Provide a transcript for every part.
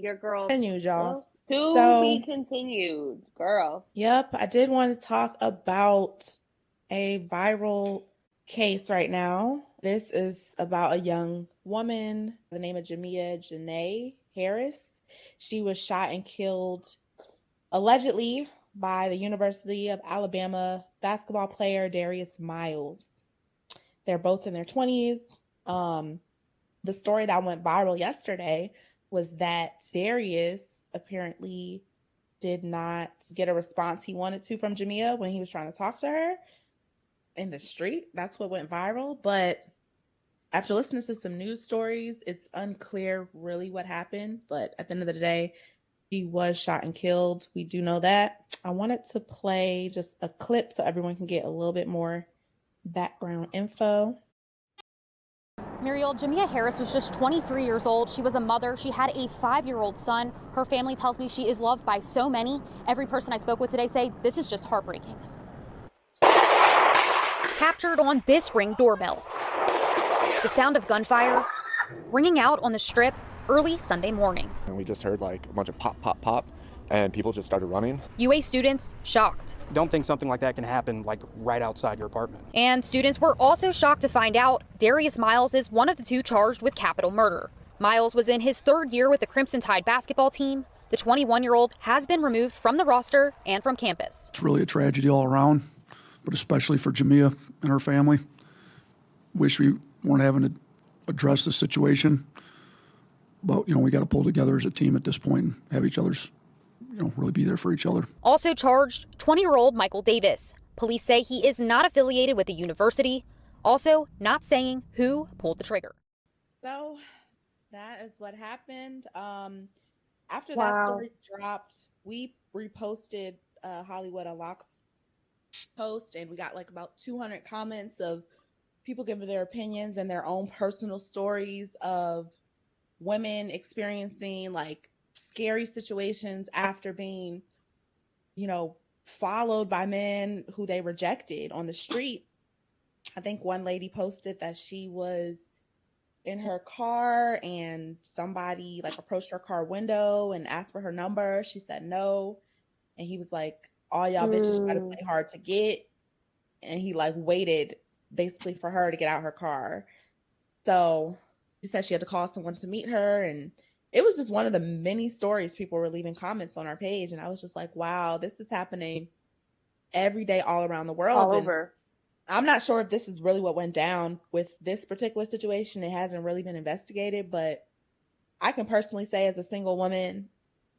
Your girl. Continued, y'all. To be So, continued, girl. yep, I did want to talk about a viral case right now. This is about a young woman by the name of Jamia Harris. She was shot and killed allegedly by the University of Alabama basketball player Darius Miles. They're both in their 20s. The story that went viral yesterday was that Darius apparently did not get a response he wanted to from Jamia when he was trying to talk to her in the street. That's what went viral. But after listening to some news stories, it's unclear really what happened. But at the end of the day, he was shot and killed. We do know that. I wanted to play just a clip so everyone can get a little bit more background info. Muriel, Jamia Harris was just 23 years old. She was a mother. She had a 5-year-old son. Her family tells me she is loved by so many. Every person I spoke with today say this is just heartbreaking. Captured on this Ring doorbell. The sound of gunfire ringing out on the Strip early Sunday morning. And we just heard like a bunch of pop, pop, pop, and people just started running. UA students shocked. Don't think something like that can happen like right outside your apartment. And students were also shocked to find out Darius Miles is one of the two charged with capital murder. Miles was in his 3rd year with the Crimson Tide basketball team. The 21-year-old has been removed from the roster and from campus. It's really a tragedy all around, but especially for Jamia and her family. Wish we weren't having to address this situation, but we got to pull together as a team at this point and have each other's really be there for each other. Also charged, 20-year-old Michael Davis. Police say he is not affiliated with the university, also not saying who pulled the trigger. So that is what happened. After that story dropped, we reposted Hollywood Unlocked's post, and we got like about 200 comments of people giving their opinions and their own personal stories of women experiencing like scary situations after being, followed by men who they rejected on the street. I think one lady posted that she was in her car and somebody like approached her car window and asked for her number. She said no. And he was like, all y'all bitches try to play hard to get. And he like waited basically for her to get out her car. So she said she had to call someone to meet her, and it was just one of the many stories people were leaving comments on our page. And I was just like, wow, this is happening every day all around the world. All over. I'm not sure if this is really what went down with this particular situation. It hasn't really been investigated, but I can personally say as a single woman,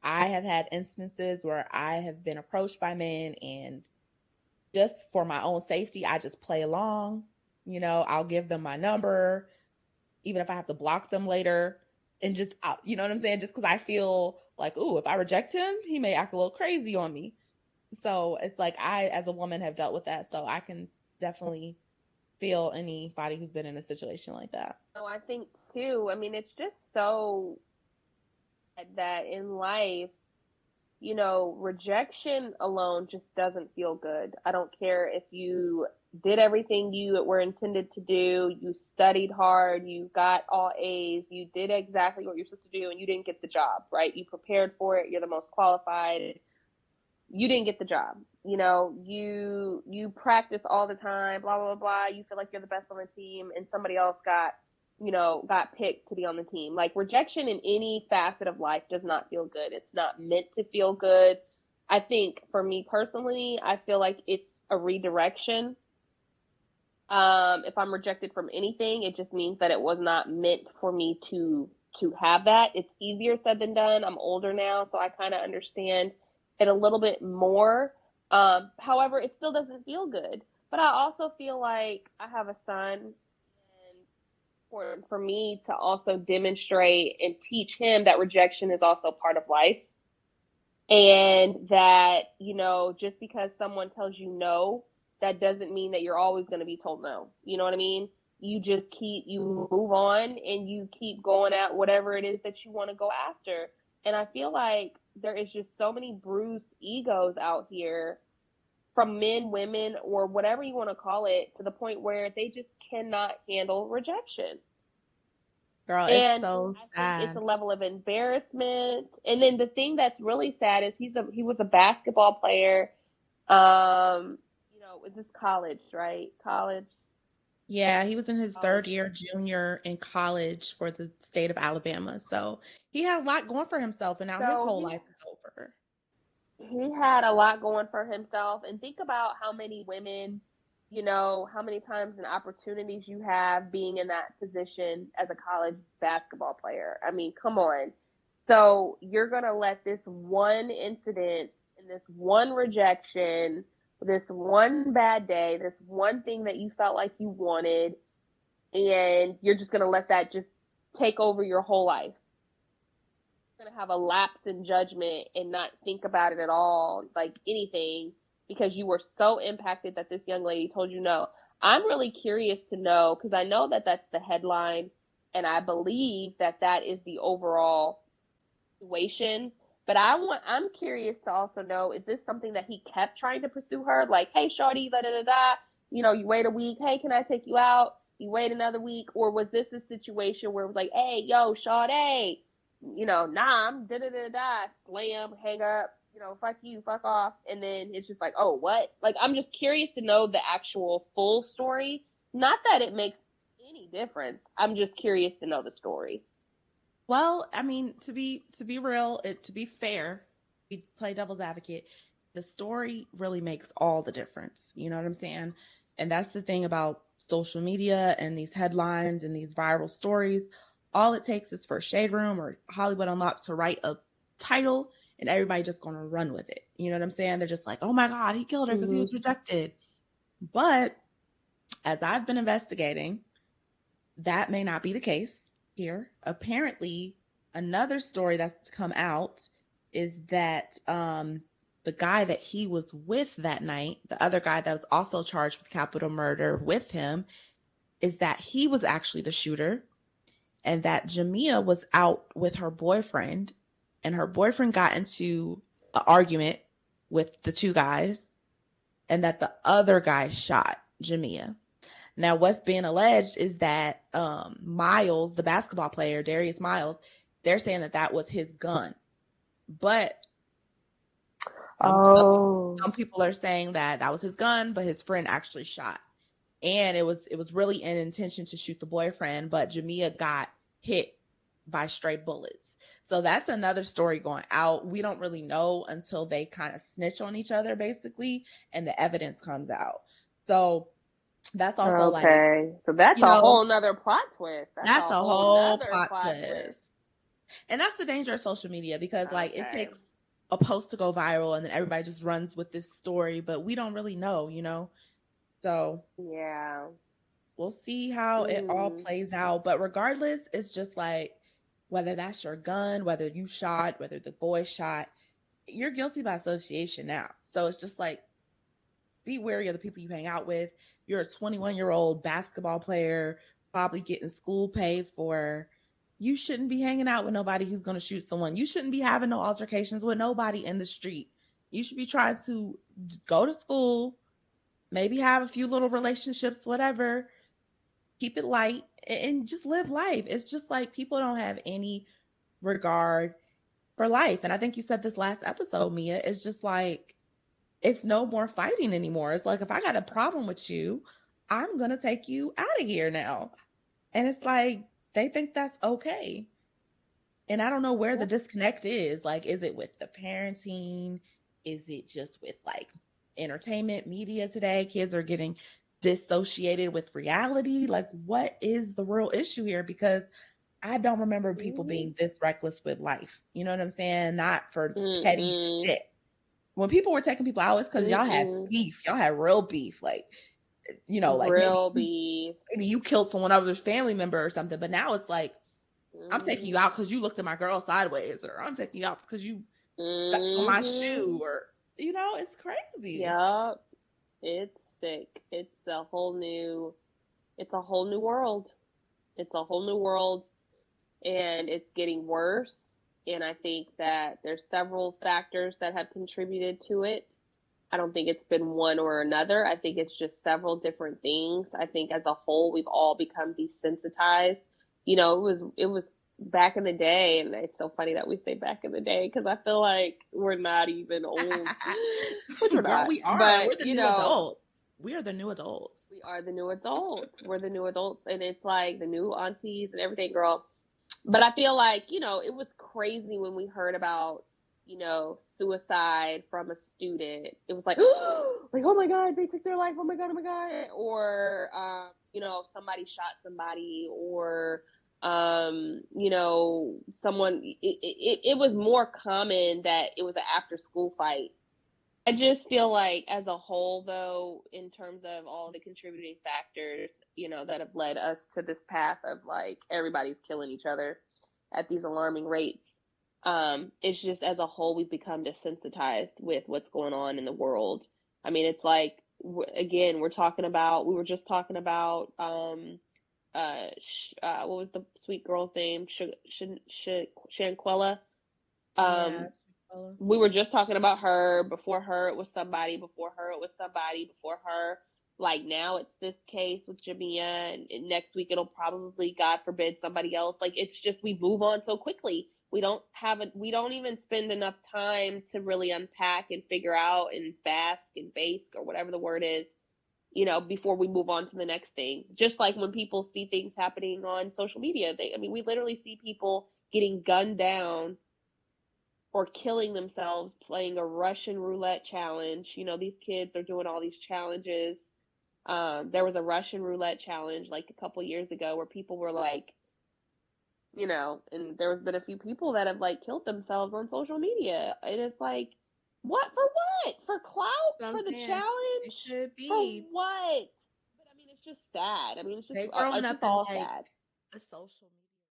I have had instances where I have been approached by men, and just for my own safety, I just play along. I'll give them my number, even if I have to block them later. And just, you know what I'm saying? Just because I feel like, ooh, if I reject him, he may act a little crazy on me. So it's like I, as a woman, have dealt with that. So I can definitely feel anybody who's been in a situation like that. So I think, too, it's just so that in life, rejection alone just doesn't feel good. I don't care if you did everything you were intended to do, you studied hard, you got all A's, you did exactly what you're supposed to do, and you didn't get the job, right? You prepared for it, you're the most qualified, you didn't get the job. You practice all the time, blah, blah, blah, you feel like you're the best on the team, and somebody else got picked to be on the team. Like, rejection in any facet of life does not feel good. It's not meant to feel good. I think for me personally, I feel like it's a redirection. If I'm rejected from anything, it just means that it was not meant for me to have that. It's easier said than done. I'm older now, so I kind of understand it a little bit more. However, it still doesn't feel good. But I also feel like I have a son, and important for me to also demonstrate and teach him that rejection is also part of life. And that, just because someone tells you no, that doesn't mean that you're always going to be told no. You know what I mean? You just you move on and you keep going at whatever it is that you want to go after. And I feel like there is just so many bruised egos out here from men, women, or whatever you want to call it, to the point where they just cannot handle rejection. Girl, it's And so I think it's a sad. level of embarrassment. And then the thing that's really sad is he was a basketball player. Is this college, right? College. Yeah, he was in his College. third year junior in college for the state of Alabama. So he had a lot going for himself, and now his So whole life is over. he had a lot going for himself. And think about how many women, how many times and opportunities you have being in that position as a college basketball player. I mean, come on. So you're going to let this one incident and this one rejection, this one bad day, this one thing that you felt like you wanted, and you're just going to let that just take over your whole life. You're going to have a lapse in judgment and not think about it at all, like anything, because you were so impacted that this young lady told you no. I'm really curious to know, because I know that that's the headline, and I believe that that is the overall situation. But I'm curious to also know, is this something that he kept trying to pursue her? Like, hey, shorty, da da da da. You wait a week. Hey, can I take you out? You wait another week. Or was this a situation where it was like, hey, yo, shorty, nah, I'm da da da da, slam, hang up, fuck you, fuck off. And then it's just like, oh, what? Like, I'm just curious to know the actual full story. Not that it makes any difference. I'm just curious to know the story. Well, I mean, to be real, to be fair, we play devil's advocate. The story really makes all the difference. You know what I'm saying? And that's the thing about social media and these headlines and these viral stories. All it takes is for Shade Room or Hollywood Unlocked to write a title, and everybody just gonna run with it. You know what I'm saying? They're just like, oh my God, he killed her because he was rejected. But as I've been investigating, that may not be the case here. Apparently, another story that's come out is that the guy that he was with that night, the other guy that was also charged with capital murder with him, is that he was actually the shooter, and that Jamia was out with her boyfriend, and her boyfriend got into an argument with the two guys, and that the other guy shot Jamia. Now, what's being alleged is that Miles, the basketball player, Darius Miles, they're saying that that was his gun. But some people are saying that that was his gun, but his friend actually shot. And it was really an intention to shoot the boyfriend, but Jamia got hit by stray bullets. So that's another story going out. We don't really know until they kind of snitch on each other, basically, and the evidence comes out. So that's also okay. So that's a whole nother plot twist. That's a whole nother plot twist. And that's the danger of social media, because it takes a post to go viral and then everybody just runs with this story, but we don't really know. So yeah, we'll see how it all plays out. But regardless, it's just like, whether that's your gun, whether you shot, whether the boy shot, you're guilty by association now. So it's just like, be wary of the people you hang out with. You're a 21-year-old basketball player, probably getting school paid for. You shouldn't be hanging out with nobody who's going to shoot someone. You shouldn't be having no altercations with nobody in the street. You should be trying to go to school, maybe have a few little relationships, whatever. Keep it light and just live life. It's just like people don't have any regard for life. And I think you said this last episode, Mia. It's just like, it's no more fighting anymore. It's like, if I got a problem with you, I'm going to take you out of here now. And it's like, they think that's okay. And I don't know where the disconnect is. Like, is it with the parenting? Is it just with entertainment media today? Kids are getting dissociated with reality. Like, what is the real issue here? Because I don't remember people being this reckless with life. You know what I'm saying? Not for petty shit. When people were taking people out, it's because y'all had beef. Y'all had real beef. real beef. Maybe you killed someone else's family member or something. But now it's like, I'm taking you out because you looked at my girl sideways, or I'm taking you out because you stepped on my shoe, or it's crazy. Yep, it's sick. It's a whole new world. It's a whole new world, and it's getting worse. And I think that there's several factors that have contributed to it. I don't think it's been one or another. I think it's just several different things. I think as a whole, we've all become desensitized it was back in the day, and it's so funny that we say back in the day because I feel like we're not even old, which we're Girl, not. we are. But We're the new adults. We are the new adults. we are the new adults. We're the new adults, and it's like the new aunties and everything, girl. But I feel like, it was crazy when we heard about, suicide from a student. It was like, like, oh my God, they took their life. Oh my God, oh my God. Or, somebody shot somebody, or, someone, it was more common that it was an after school fight. I just feel like as a whole, though, in terms of all the contributing factors, that have led us to this path of like everybody's killing each other at these alarming rates. It's just as a whole, we've become desensitized with what's going on in the world. I mean, it's like, again, we were just talking about, what was the sweet girl's name? Shanquella. Yeah. We were just talking about her. Before her, it was somebody. Before her, it was somebody. Before her, like now, it's this case with Jamia, and next week it'll probably, God forbid, somebody else. Like it's just we move on so quickly. We don't even spend enough time to really unpack and figure out and bask and bask or whatever the word is, before we move on to the next thing. Just like when people see things happening on social media, we literally see people getting gunned down or killing themselves playing a Russian roulette challenge. These kids are doing all these challenges. There was a Russian roulette challenge like a couple years ago where people were like, and there's been a few people that have like killed themselves on social media. And it's like, what? For what? For clout? For the challenge? It should be. For what? But it's just sad. It's just, They it's growing just up in all like sad. a social media